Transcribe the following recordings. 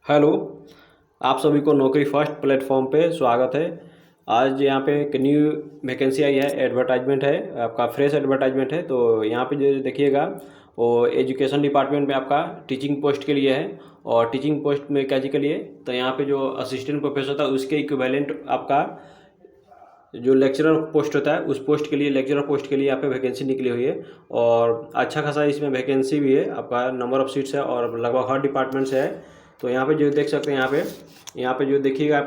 Hello. आप सभी को नौकरी फर्स्ट प्लेटफॉर्म पे स्वागत है। आज यहाँ पे एक न्यू वैकेंसी आई है, एडवर्टाइजमेंट है, आपका फ्रेश एडवर्टाइजमेंट है। तो यहाँ पे जो देखिएगा वो एजुकेशन डिपार्टमेंट में आपका टीचिंग पोस्ट के लिए है। और टीचिंग पोस्ट में क्या जी के लिए, तो यहाँ पे जो असिस्टेंट प्रोफेसर था उसके इक्विवेलेंट आपका जो लेक्चरर पोस्ट होता है उस पोस्ट के लिए, लेक्चरर पोस्ट के लिए यहाँ पे वैकेंसी निकली हुई है। और अच्छा खासा इसमें वैकेंसी भी है, आपका नंबर ऑफ़ सीट्स है और लगभग हर डिपार्टमेंट से है। तो यहाँ पे जो देख सकते हैं, यहाँ पे जो देखिएगा,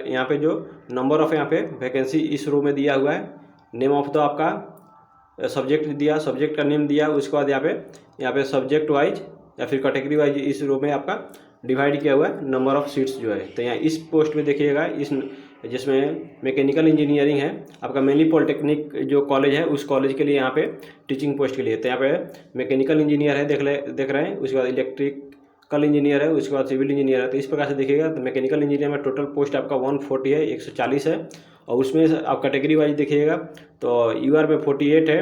यहाँ पे जो नंबर ऑफ़ यहाँ पे वैकेंसी इस रो में दिया हुआ है। नेम ऑफ द आपका सब्जेक्ट दिया, सब्जेक्ट का नेम दिया। उसके बाद यहाँ पे सब्जेक्ट वाइज या फिर कैटेगरी वाइज इस रो में आपका डिवाइड किया हुआ है नंबर ऑफ़ सीट्स जो है। तो यहाँ इस पोस्ट में देखिएगा, इस जिसमें मैकेनिकल इंजीनियरिंग है, आपका मेनली पॉलिटेक्निक जो कॉलेज है उस कॉलेज के लिए यहाँ पे टीचिंग पोस्ट के लिए। तो यहाँ पे मैकेनिकल इंजीनियर है, देख रहे हैं। उसके बाद इलेक्ट्रिकल इंजीनियर है, उसके बाद सिविल इंजीनियर है। तो इस प्रकार से देखिएगा, तो मैकेनिकल इंजीनियर में टोटल पोस्ट आपका 140 है, 140 है। और उसमें आप कैटेगरी वाइज देखिएगा तो यूआर में 48 है,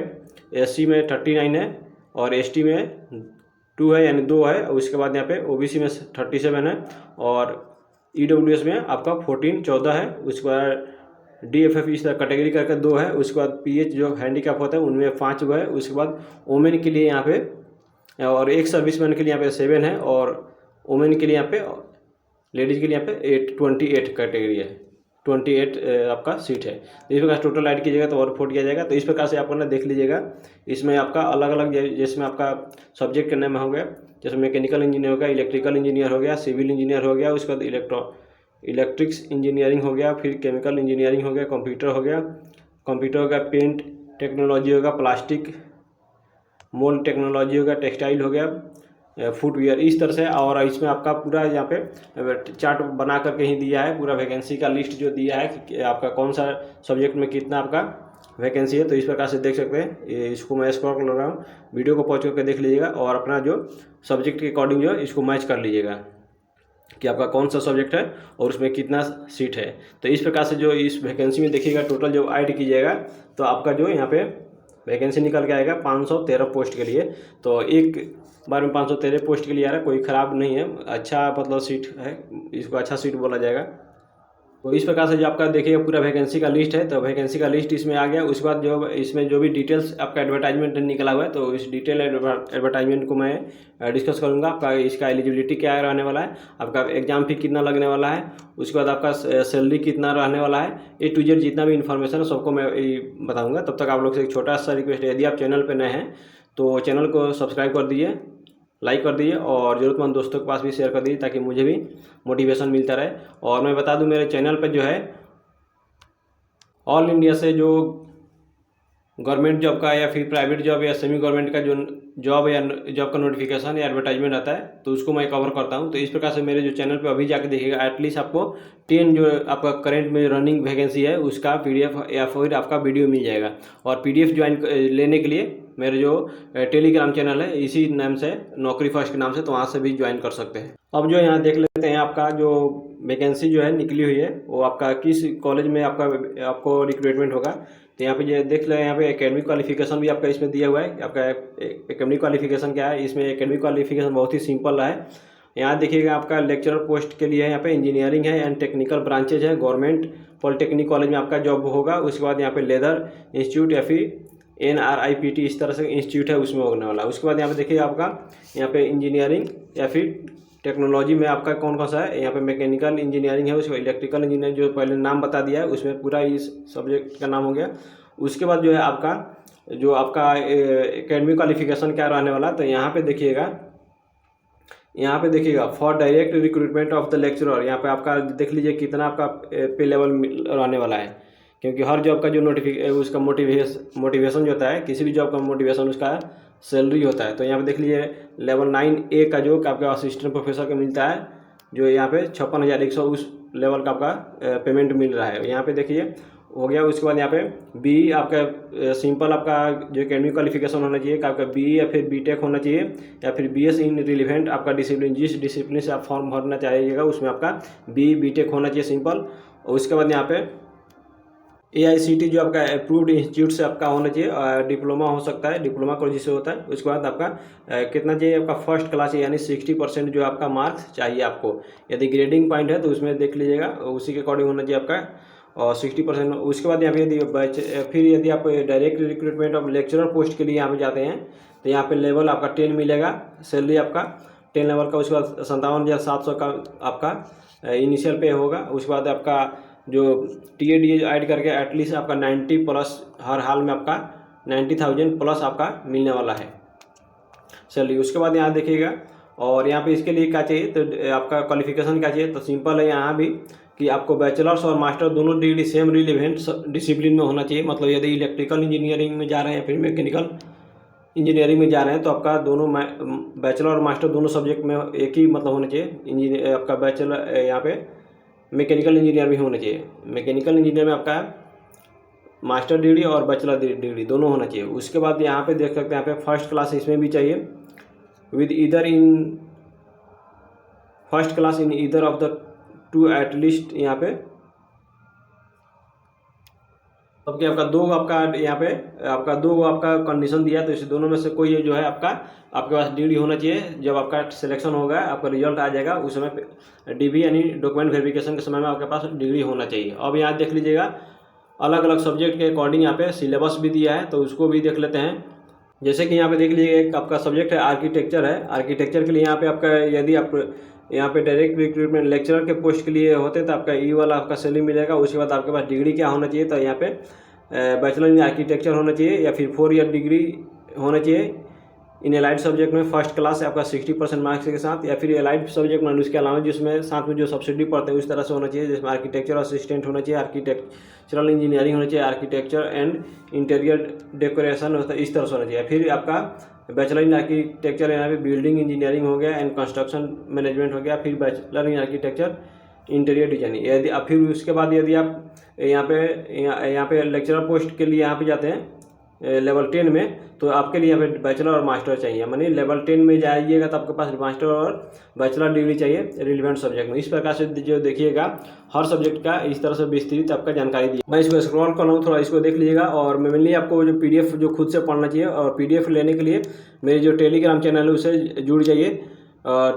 एससी में 39 है और एसटी में 2 है, यानी 2 है। और उसके बाद यहाँ पे ओबीसी में 37 है और ईडब्ल्यूएस में आपका 14 है। उसके बाद डीएफएफ इस तरह कैटेगरी करके 2 है। उसके बाद पीएच जो हैंडीकैप होता है उनमें 5 है। उसके बाद वोमेन के लिए यहाँ पे और एक सर्विसमैन के लिए यहाँ पे 7 है और वोमेन के लिए यहाँ पे, लेडीज़ के लिए यहाँ पे 28 कैटेगरी है, 28 आपका सीट है। तो इस प्रकार टोटल ऐड कीजिएगा तो और 40 किया जाएगा। तो इस प्रकार से आप अपना देख लीजिएगा। इसमें आपका अलग अलग, जिसमें आपका सब्जेक्ट के नाम हो गया, जैसे मैकेनिकल इंजीनियर हो गया, इलेक्ट्रिकल इंजीनियर हो गया, सिविल इंजीनियर हो गया, उसके बाद इलेक्ट्रिक्स इंजीनियरिंग हो गया, फिर केमिकल इंजीनियरिंग हो गया, कंप्यूटर हो गया, पेंट टेक्नोलॉजी हो गया, प्लास्टिक मोल्ड टेक्नोलॉजी हो गया, टेक्सटाइल हो गया, फुटवियर, इस तरह से। और इसमें आपका पूरा यहाँ पे चार्ट बना करके ही दिया है, पूरा वैकेंसी का लिस्ट जो दिया है कि आपका कौन सा सब्जेक्ट में कितना आपका वैकेंसी है। तो इस प्रकार से देख सकते हैं। इसको मैं स्क्रॉल कर रहा हूँ, वीडियो को पॉज करके देख लीजिएगा और अपना जो सब्जेक्ट के अकॉर्डिंग जो इसको मैच कर लीजिएगा कि आपका कौन सा सब्जेक्ट है और उसमें कितना सीट है। तो इस प्रकार से जो इस वैकेंसी में देखिएगा, टोटल जो ऐड कीजिएगा तो आपका जो यहाँ पे वैकेंसी निकल के आएगा 513 पोस्ट के लिए। तो एक बार में 513 पोस्ट के लिए आ रहा है, कोई ख़राब नहीं है, अच्छा मतलब सीट है, इसको अच्छा सीट बोला जाएगा। तो इस प्रकार से जो आपका देखिए पूरा वैकेंसी का लिस्ट है, तो वैकेंसी का लिस्ट इसमें आ गया। उसके बाद जो इसमें जो भी डिटेल्स आपका एडवर्टाइजमेंट निकला हुआ है, तो इस डिटेल एडवर्टाइजमेंट को मैं डिस्कस करूंगा। आपका इसका एलिजिबिलिटी क्या रहने वाला है, आपका एग्जाम फी कितना लगने वाला है, उसके बाद आपका सैलरी कितना रहने वाला है, A to Z जितना भी इन्फॉर्मेशन है सबको मैं बताऊँगा। तब तक आप लोग से एक छोटा सा रिक्वेस्ट है, यदि आप चैनल पर नए हैं तो चैनल को सब्सक्राइब कर दीजिए, लाइक कर दीजिए और ज़रूरतमंद दोस्तों के पास भी शेयर कर दीजिए ताकि मुझे भी मोटिवेशन मिलता रहे। और मैं बता दूं, मेरे चैनल पर जो है ऑल इंडिया से जो गवर्नमेंट जॉब का या फिर प्राइवेट जॉब या सेमी गवर्नमेंट का जो जॉब या जॉब का नोटिफिकेशन या एडवर्टाइजमेंट आता है तो उसको मैं कवर करता हूं। तो इस प्रकार से मेरे जो चैनल पे अभी जाके देखिएगा, एटलीस्ट आपको 10 जो आपका करंट में रनिंग वैकेंसी है उसका PDF या फिर आपका वीडियो मिल जाएगा। और PDF ज्वाइन लेने के लिए मेरे जो टेलीग्राम चैनल है इसी नाम से, नौकरी फर्स्ट के नाम से, तो वहाँ से भी ज्वाइन कर सकते हैं। अब जो यहाँ देख लेते हैं, आपका जो वैकेंसी जो है निकली हुई है वो आपका किस कॉलेज में आपको रिक्रूटमेंट होगा। तो यहाँ पे ये देख लें, यहाँ पे एकेडमिक क्वालिफिकेशन भी आपका इसमें दिया हुआ है। आपका एकेडमिक क्वालिफिकेशन क्या है, इसमें एकेडमिक क्वालिफिकेशन बहुत ही सिंपल है। यहाँ देखिएगा, आपका लेक्चरर पोस्ट के लिए है, यहाँ पे इंजीनियरिंग है एंड टेक्निकल ब्रांचेज है, गवर्नमेंट पॉलिटेक्निक कॉलेज में आपका जॉब होगा। उसके बाद यहाँ पे लेदर इंस्टीट्यूट या फिर NRIPT इस तरह से इंस्टीट्यूट है उसमें होने वाला है। उसके बाद यहाँ पे देखिए, आपका यहाँ पे इंजीनियरिंग या फिर टेक्नोलॉजी में आपका कौन कौन सा है, यहाँ पे मैकेनिकल इंजीनियरिंग है, उसमें इलेक्ट्रिकल इंजीनियरिंग जो पहले नाम बता दिया है उसमें पूरा इस सब्जेक्ट का नाम हो गया। उसके बाद जो है आपका एकेडमिक क्वालिफिकेशन क्या रहने वाला, तो यहाँ पे देखिएगा for direct recruitment of the lecturer, यहाँ पे आपका देख लीजिए कितना आपका पे लेवल रहने वाला है। क्योंकि हर जॉब का जो उसका मोटिवेशन जो होता है, किसी भी जॉब का मोटिवेशन उसका सैलरी होता है। तो यहाँ पे देख लीजिए लेवल 9A का जो आपका असिस्टेंट प्रोफेसर का मिलता है, जो यहाँ पे 56,100 उस लेवल का आपका पेमेंट मिल रहा है। यहाँ पे देखिए हो गया। उसके बाद यहाँ पे BE आपका सिंपल आपका जो एकेडमिक क्वालिफिकेशन होना चाहिए, आपका BE या फिर BTech होना चाहिए या फिर BS इन रिलेवेंट आपका डिसिप्लिन, जिस डिसिप्लिन से आप फॉर्म भरना चाहिएगा उसमें आपका BE BTech होना चाहिए सिंपल। और उसके बाद यहाँ पे AICTE जो आपका अप्रूव्ड इंस्टीट्यूट से आपका होना चाहिए, डिप्लोमा हो सकता है, डिप्लोमा कॉलेज से होता है। उसके बाद आपका कितना चाहिए, आपका फर्स्ट क्लास यानी 60% जो आपका मार्क्स चाहिए आपको। यदि ग्रेडिंग पॉइंट है तो उसमें देख लीजिएगा, उसी के अकॉर्डिंग होना चाहिए आपका, और 60%। उसके बाद यहाँ पे फिर यदि आप direct recruitment of lecturer post के लिए यहाँ पे जाते हैं तो यहाँ पे लेवल आपका 10 मिलेगा, सैलरी आपका 10 लेवल का। उसके बाद 57,700 का आपका इनिशियल पे होगा। उसके बाद आपका जो TAD ऐड करके एटलीस्ट आपका 90 प्लस, हर हाल में आपका 90,000 प्लस आपका मिलने वाला है सैलरी। उसके बाद यहाँ देखिएगा, और यहाँ पे इसके लिए क्या चाहिए, तो आपका क्वालिफिकेशन क्या चाहिए, तो सिंपल है यहाँ भी कि आपको बैचलर्स और मास्टर दोनों डिग्री सेम रिलेवेंट डिसिप्लिन में होना चाहिए। मतलब यदि इलेक्ट्रिकल इंजीनियरिंग में जा रहे हैं, फिर मैकेनिकल इंजीनियरिंग में जा रहे हैं, तो आपका दोनों बैचलर और मास्टर दोनों सब्जेक्ट में एक ही मतलब होना चाहिए। इंजीनियर आपका बैचलर यहाँ पे मैकेनिकल इंजीनियर भी होना चाहिए। मैकेनिकल इंजीनियर में आपका मास्टर डिग्री और बैचलर डिग्री दोनों होना चाहिए। उसके बाद यहाँ पे देख सकते हैं, यहाँ पे फर्स्ट क्लास इसमें भी चाहिए, with either in first class in either of the two at least. यहाँ पे अब क्या आपका दो आपका यहाँ पे आपका दो आपका कंडीशन दिया है, तो इस दोनों में से कोई जो है आपका आपके पास डिग्री होना चाहिए। जब आपका सिलेक्शन होगा, आपका रिजल्ट आ जाएगा, उस समय DV यानी डॉक्यूमेंट वेरिफिकेशन के समय में आपके पास डिग्री होना चाहिए। अब यहाँ देख लीजिएगा, अलग अलग सब्जेक्ट के अकॉर्डिंग यहाँ पे सिलेबस भी दिया है, तो उसको भी देख लेते हैं। जैसे कि यहाँ पे देख लीजिए, एक आपका सब्जेक्ट है आर्किटेक्चर है। आर्किटेक्चर के लिए यहाँ पे आपका, यदि आप यहाँ पे डायरेक्ट रिक्रूटमेंट लेक्चरर के पोस्ट के लिए होते तो आपका E वाला आपका सैलरी मिलेगा। उसके बाद आपके पास डिग्री क्या होना चाहिए, तो यहाँ पे बैचलर इन आर्किटेक्चर होना चाहिए, या फिर 4 ईयर डिग्री होना चाहिए इन एलाइड सब्जेक्ट में फर्स्ट क्लास है आपका 60% मार्क्स के साथ, या फिर एलाइड सब्जेक्ट में उसके अलावा जिसमें साथ में जो सब्सिडी पढ़ते हैं उस तरह से होना चाहिए, जिसमें आर्किटेक्चर असिस्टेंट होना चाहिए, आर्किटेक्चरल इंजीनियरिंग होना चाहिए, आर्किटेक्चर एंड इंटीरियर डेकोरेशन होता है, इस तरह से होना चाहिए। फिर आपका बैचलर इन आर्किटेक्चर यहाँ पे बिल्डिंग इंजीनियरिंग हो गया एंड कंस्ट्रक्शन मैनेजमेंट हो गया, फिर bachelor in architecture interior designing. यदि आप फिर उसके बाद यदि आप यहाँ पे लेक्चरर पोस्ट के लिए यहाँ पे जाते हैं लेवल 10 में, तो आपके लिए यहाँ पे बैचलर और मास्टर चाहिए। मानी लेवल 10 में जाइएगा तो आपके पास मास्टर और बैचलर डिग्री चाहिए रिलेवेंट सब्जेक्ट में। इस प्रकार से जो देखिएगा, हर सब्जेक्ट का इस तरह से विस्तृत आपका जानकारी दी। मैं इसको स्क्रॉल कर रहा हूँ, थोड़ा इसको देख लीजिएगा। और मेनली आपको जो PDF जो खुद से पढ़ना चाहिए, और PDF लेने के लिए मेरे जो टेलीग्राम चैनल है उससे जुड़ जाइए।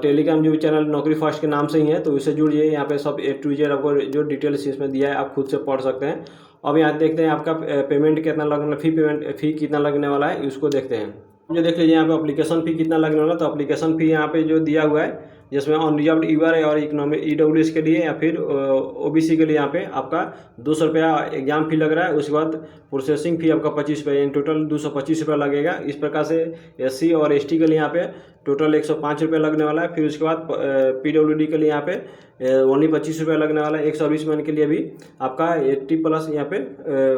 टेलीग्राम जो चैनल नौकरी फर्स्ट के नाम से ही है, तो उससे जुड़ जाइए। यहाँ पे सब A to Z आपको जो डिटेल्स इसमें दिया है, आप खुद से पढ़ सकते हैं। अब यहाँ देखते हैं आपका पेमेंट कितना लगने, फी कितना लगने वाला है, उसको देखते हैं। जो देख लीजिए यहाँ पे एप्लीकेशन फ़ी कितना लगने वाला है, तो एप्लीकेशन फ़ी यहाँ पे जो दिया हुआ है, जिसमें अनरिजर्व्ड ईवर है और इकोनॉमिक EWS के लिए या फिर OBC के लिए यहाँ पे आपका 200 रुपया एग्जाम फ़ी लग रहा है। उसके बाद प्रोसेसिंग फ़ी आपका 25 रुपये, इन टोटल 225 रुपया लगेगा। इस प्रकार से SC और ST के लिए यहाँ पे टोटल 105 रुपये लगने वाला है। फिर उसके बाद PWD के लिए यहाँ पे ओनली 25 रुपये लगने वाला है। एक सर्विसमैन के लिए भी आपका 80 प्लस यहाँ पे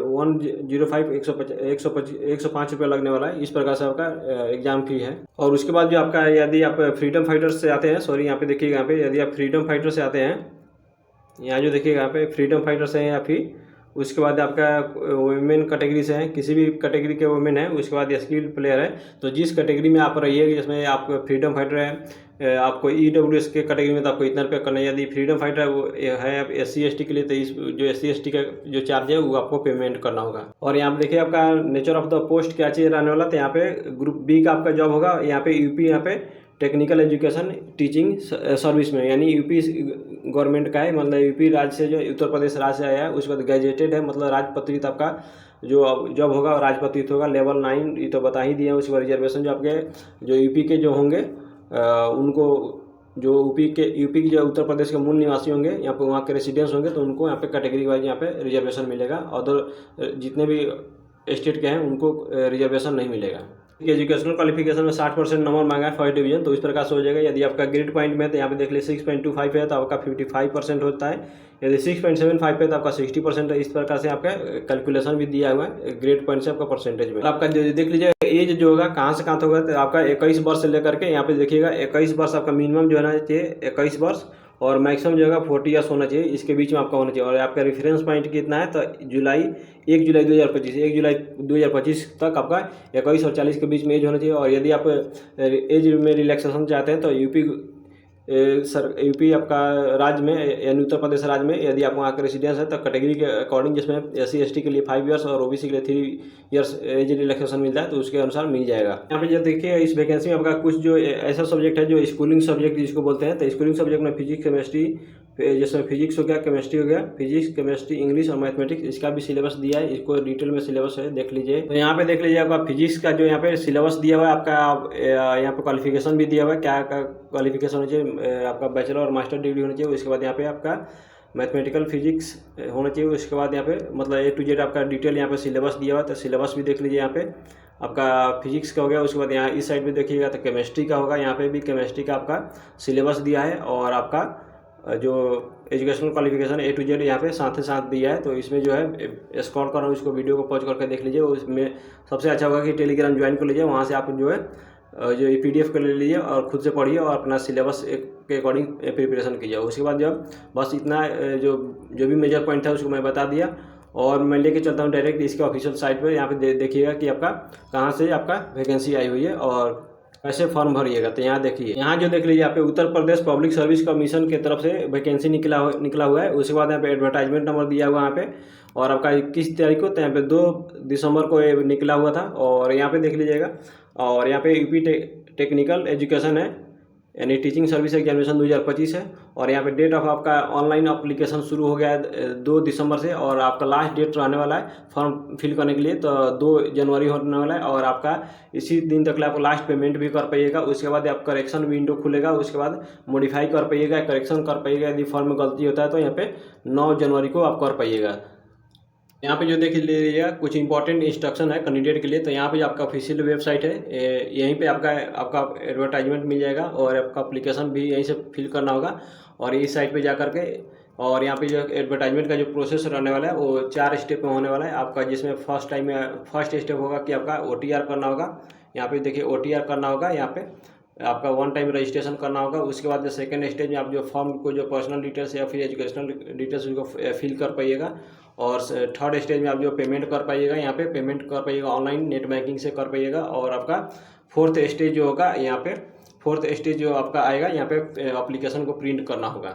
105 रुपये लगने वाला है। इस प्रकार से आपका एग्जाम फी है। और उसके बाद जो आपका, यदि आप फ्रीडम फाइटर्स से आते हैं, सॉरी यहाँ पे देखिएगा, यहाँ पे यदि आप फ्रीडम फाइटर से आते हैं, यहाँ जो देखिएगा यहाँ पे फ्रीडम फाइटर से हैं या फिर उसके बाद आपका वुमेन कैटेगरी से है, किसी भी कैटेगरी के वुमेन है। उसके बाद स्किल्ड प्लेयर है, तो जिस कैटेगरी में आप रहिएगा, जिसमें आप फ्रीडम फाइटर है, आपको EWS के कैटेगरी में तो आपको इतना रुपया करना है। यदि फ्रीडम फाइटर है SC ST के लिए, तो इस जो SC ST का जो चार्ज है वो आपको पेमेंट करना होगा। और यहाँ पे देखिए आपका नेचर ऑफ द पोस्ट क्या चीज़ रहने वाला, तो यहाँ पे ग्रुप B का आपका जॉब होगा। यहाँ पे UP, यहाँ पे टेक्निकल एजुकेशन टीचिंग सर्विस में, यानी UP गवर्नमेंट का है, मतलब UP राज्य से, जो उत्तर प्रदेश राज्य से आया है। उसके बाद गैजेटेड है, मतलब राजपत्रित आपका जो जॉब होगा राजपत्रित होगा। लेवल 9 ये तो बता ही दिए हैं। उसके बाद रिजर्वेशन जो आपके जो UP के जो होंगे उनको, जो यूपी की जो उत्तर प्रदेश के मूल निवासी होंगे, यहाँ पे वहाँ के रेसिडेंट्स होंगे, तो उनको यहाँ पे कैटेगरी वाइज यहाँ पे रिजर्वेशन मिलेगा। अदर जितने भी स्टेट के हैं उनको रिजर्वेशन नहीं मिलेगा। एजुकेशनल क्वालिफिकेशन में 60% नंबर मांगा है फर्स्ट डिवीजन, तो इस प्रकार से हो जाएगा। यदि आपका ग्रेड पॉइंट में, तो यहाँ पे देख लीजिए 6.25 है तो आपका 55% होता है। यदि 6.75 है तो आपका 60% है। इस प्रकार से आपका कैलकुलेशन भी दिया हुआ है ग्रेड पॉइंट से आपका परसेंटेज में। आपका देख लीजिए एज जो होगा कहाँ से कहाँ तक होगा, तो आपका 21 वर्ष से लेकर के यहाँ पे देखिएगा 21 वर्ष आपका मिनिमम जो है चाहिए 21 वर्ष, और मैक्सिमम जो है 40 ईयर्स होना चाहिए। इसके बीच में आपका होना चाहिए। और आपका रेफरेंस पॉइंट कितना है, तो 1 जुलाई 2025 तक आपका 21 और 40 के बीच में एज होना चाहिए। और यदि आप एज में रिलैक्सेशन चाहते हैं तो सर यूपी आपका राज्य में यानी उत्तर प्रदेश राज्य में यदि आप वहाँ का रेसिडेंस है तो कैटेगरी के अकॉर्डिंग, जिसमें SC/ST के लिए 5 ईयर्स और OBC के लिए 3 ईयर्स एज रिलैक्सेशन मिलता है, तो उसके अनुसार मिल जाएगा। यहाँ पे जो देखिए इस वैकेंसी में आपका कुछ जो ऐसा सब्जेक्ट है जो स्कूलिंग सब्जेक्ट जिसको बोलते हैं, तो स्कूलिंग सब्जेक्ट में फिजिक्स केमिस्ट्री, जिसमें फिजिक्स हो गया, केमिस्ट्री हो गया, फिजिक्स केमिस्ट्री इंग्लिश और मैथमेटिक्स, इसका भी सिलेबस दिया है। इसको डिटेल में सिलेबस है, देख लीजिए। तो यहाँ पे देख लीजिए आपका फिजिक्स का जो यहाँ पे सिलेबस दिया हुआ है आपका, यहाँ पे क्वालिफिकेशन भी दिया हुआ है, क्या क्वालिफिकेशन होना चाहिए, आपका बैचलर और मास्टर डिग्री होनी चाहिए। उसके बाद यहाँ पे आपका मैथमेटिकल फिजिक्स होना चाहिए। उसके बाद यहाँ पे मतलब A to Z आपका डिटेल यहाँ पे सिलेबस दिया हुआ है, तो सिलेबस भी देख लीजिए। यहाँ पे आपका फिजिक्स का हो गया। उसके बाद यहाँ इस साइड पे देखिएगा तो केमिस्ट्री का होगा, यहाँ पे भी केमिस्ट्री का आपका सिलेबस दिया है, और आपका जो educational qualification A to Z यहाँ पे साथ ही साथ दिया है। तो इसमें जो है स्क्रॉल कर रहा हूँ, इसको वीडियो को पॉज करके देख लीजिए। उसमें सबसे अच्छा होगा कि टेलीग्राम ज्वाइन कर लीजिए, वहाँ से आप जो है जो PDF कर ले लीजिए और खुद से पढ़िए और अपना सिलेबस के अकॉर्डिंग प्रिपरेशन कीजिए। उसके बाद जब बस इतना जो भी मेजर पॉइंट था उसको मैं बता दिया, और मैं लेके चलता हूँ डायरेक्ट इसके ऑफिशियल साइट पे। यहाँ पे देखिएगा कि आपका कहाँ से आपका वैकेंसी आई हुई है और कैसे फॉर्म भरिएगा। तो यहाँ देखिए, यहाँ जो देख लीजिए यहाँ पे Uttar Pradesh public service commission की तरफ से वैकेंसी निकला हुआ है। उसके बाद यहाँ पे एडवर्टाइजमेंट नंबर दिया हुआ है यहाँ पे, और आपका 21 तारीख को, तो यहाँ पे 2 दिसंबर को ये निकला हुआ था। और यहाँ पे देख लीजिएगा, और यहाँ पे यूपी टेक्निकल एजुकेशन है, यानी टीचिंग सर्विस एग्जामिनेशन 2025 है। और यहाँ पे डेट ऑफ आपका ऑनलाइन अप्लीकेशन शुरू हो गया है 2 दिसंबर से, और आपका लास्ट डेट रहने वाला है फॉर्म फिल करने के लिए तो 2 जनवरी होने वाला है। और आपका इसी दिन तक आप लास्ट पेमेंट भी कर पाइएगा। उसके बाद आप करेक्शन विंडो खुलेगा, उसके बाद मॉडिफाई कर पाइएगा, करेक्शन कर पाइएगा। यदि फॉर्म में गलती होता है तो यहाँ पे 9 जनवरी को आप कर पाइएगा। यहाँ पे जो देख लीजिएगा कुछ इंपॉर्टेंट इंस्ट्रक्शन है कैंडिडेट के लिए। तो यहाँ पे आपका ऑफिशियल वेबसाइट है, यहीं पे आपका एडवर्टाइजमेंट मिल जाएगा, और आपका एप्लीकेशन भी यहीं से फिल करना होगा। और इस साइट पे जा करके, और यहाँ पे जो एडवर्टाइजमेंट का जो प्रोसेस रहने वाला है वो 4 स्टेप में होने वाला है आपका, जिसमें फर्स्ट स्टेप होगा कि आपका OTR करना होगा। यहाँ पे देखिए OTR करना होगा, यहाँ पे आपका 1 टाइम रजिस्ट्रेशन करना होगा। उसके बाद सेकंड स्टेज में आप जो फॉर्म को जो पर्सनल डिटेल्स या फिर एजुकेशनल डिटेल्स उसको फिल कर पाइएगा। और थर्ड स्टेज में आप जो पेमेंट कर पाइएगा, यहाँ पे पेमेंट कर पाइएगा ऑनलाइन नेट बैंकिंग से कर पाइएगा। और आपका फोर्थ स्टेज जो होगा, यहाँ पे फोर्थ स्टेज जो आपका आएगा, यहाँ पे एप्लीकेशन को प्रिंट करना होगा।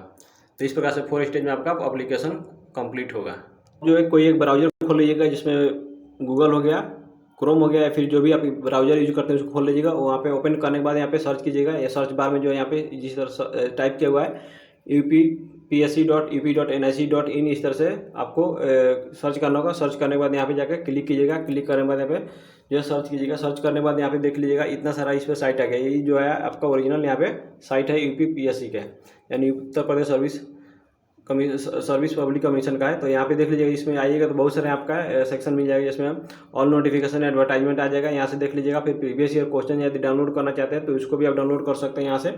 तो इस प्रकार से 4 स्टेज में आपका एप्लीकेशन कंप्लीट होगा। जो है कोई एक ब्राउजर खोल लीजिएगा, जिसमें गूगल हो गया, क्रोम हो गया, या फिर जो भी आप ब्राउजर यूज करते हैं उसको खोल लीजिएगा। वहाँ पे ओपन करने के बाद यहाँ पे सर्च कीजिएगा। या सर्च बार में जो है यहाँ पे जिस तरह टाइप किया हुआ है upsc.up.nic.in, इस तरह से आपको सर्च करना होगा। सर्च करने के बाद यहाँ पे जाकर क्लिक कीजिएगा। क्लिक करने के बाद यहाँ पे जो सर्च कीजिएगा, सर्च करने के बाद यहाँ पे देख लीजिएगा इतना सारा इस पर साइट आ गया। ये जो है आपका ओरिजिनल यहाँ पे साइट है UPPSC का, यानी Uttar Pradesh service public commission का है। तो यहाँ पे देख लीजिएगा, इसमें आइएगा तो बहुत सारे आपका सेक्शन मिल जाएगा, जिसमें ऑल नोटिफिकेशन एडवर्टाइजमेंट आ जाएगा। यहाँ से देख लीजिएगा। फिर प्रीवियस ईयर क्वेश्चन यदि डाउनलोड करना चाहते हैं तो इसको भी आप डाउनलोड कर सकते हैं यहाँ से।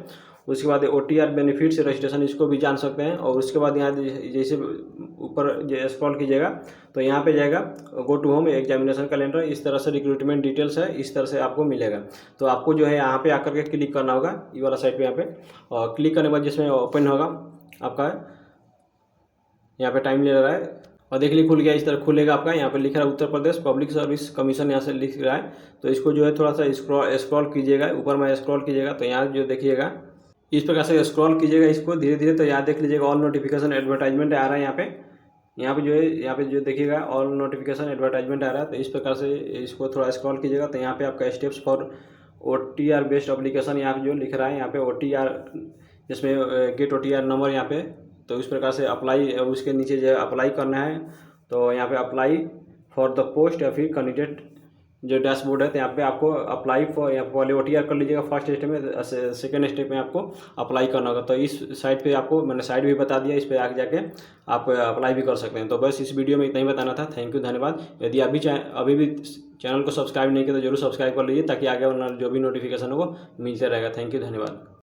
उसके बाद OTR बेनिफिट्स रजिस्ट्रेशन, इसको भी जान सकते हैं। और उसके बाद यहाँ जैसे ऊपर स्क्रॉल कीजिएगा तो यहाँ पे जाएगा go to home examination calendar, इस तरह से रिक्रूटमेंट डिटेल्स है, इस तरह से आपको मिलेगा। तो आपको जो है यहाँ पे आकर के क्लिक करना होगा, ये वाला साइट पे यहाँ पे, और क्लिक करने के बाद जिसमें ओपन होगा आपका, यहाँ पे टाइम ले रहा है, और देख लीजिए खुल गया। इस तरह खुलेगा आपका, यहाँ पे लिख रहा है Uttar Pradesh public service commission, यहाँ से लिख रहा है। तो इसको जो है थोड़ा सा स्क्रॉल कीजिएगा, ऊपर में स्क्रॉल कीजिएगा। तो यहाँ जो देखिएगा इस प्रकार से स्क्रॉल कीजिएगा इसको धीरे धीरे। तो यहाँ देख लीजिएगा ऑल नोटिफिकेशन एडवर्टाइजमेंट आ रहा है यहाँ पे जो है, यहाँ पे जो देखिएगा ऑल नोटिफिकेशन एडवर्टाइजमेट आ रहा है। तो इस प्रकार से इसको थोड़ा स्क्रॉल कीजिएगा। तो यहाँ पे आपका steps for OTR based application यहाँ पे जो लिख रहा है, यहाँ पे OTR, जिसमें गेट OTR नंबर यहाँ पे। तो इस प्रकार से अप्लाई, उसके नीचे जो अप्लाई करना है तो यहाँ पे अप्लाई फॉर द पोस्ट, या फिर कैंडिडेट जो डैशबोर्ड है, तो यहाँ पे आपको अप्लाई फॉर, यहाँ पहले OTR कर लीजिएगा फर्स्ट स्टेप में, सेकंड स्टेप में आपको अप्लाई करना होगा। तो इस साइट पे आपको मैंने साइट भी बता दिया, इस पे आगे जाके आप अप्लाई भी कर सकते हैं। तो बस इस वीडियो में इतना ही बताना था। थैंक यू, धन्यवाद। यदि अभी भी चैनल को सब्सक्राइब नहीं किया तो जरूर सब्सक्राइब कर लीजिए, ताकि आगे जो भी नोटिफिकेशन हो वो मिलते रहेगा। थैंक यू, धन्यवाद।